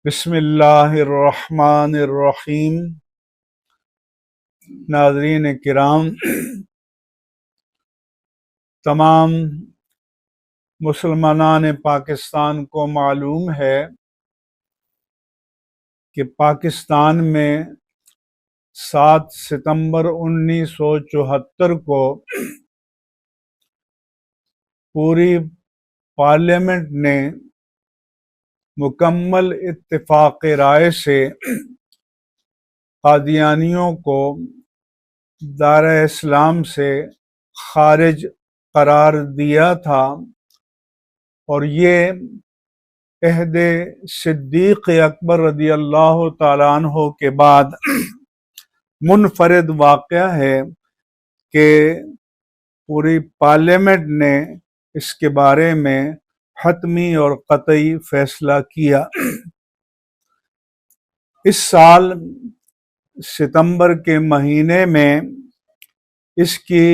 بسم اللہ الرحمن الرحیم۔ ناظرین کرام، تمام مسلمانان پاکستان کو معلوم ہے کہ پاکستان میں 7 ستمبر 1974 کو پوری پارلیمنٹ نے مکمل اتفاق رائے سے قادیانیوں کو دائرہ اسلام سے خارج قرار دیا تھا، اور یہ عہد صدیق اکبر رضی اللہ تعالیٰ عنہ کے بعد منفرد واقعہ ہے کہ پوری پارلیمنٹ نے اس کے بارے میں حتمی اور قطعی فیصلہ کیا۔ اس سال ستمبر کے مہینے میں اس کی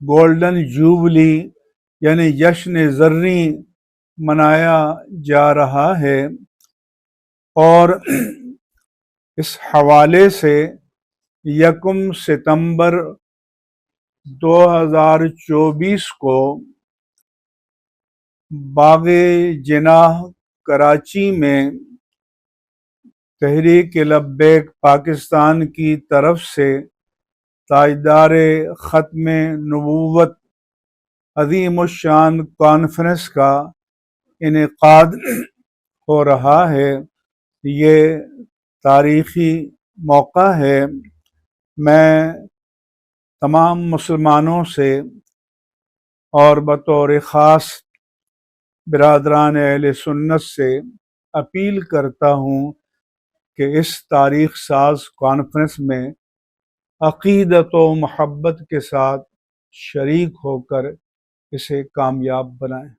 گولڈن جوبلی یعنی جشن زریں منایا جا رہا ہے، اور اس حوالے سے 1 ستمبر 2024 کو باغ جناح کراچی میں تحریک لبیک پاکستان کی طرف سے تاجدار ختم نبوت عظیم الشان کانفرنس کا انعقاد ہو رہا ہے۔ یہ تاریخی موقع ہے۔ میں تمام مسلمانوں سے اور بطور خاص برادران اہل سنت سے اپیل کرتا ہوں کہ اس تاریخ ساز کانفرنس میں عقیدت و محبت کے ساتھ شریک ہو کر اسے کامیاب بنائیں۔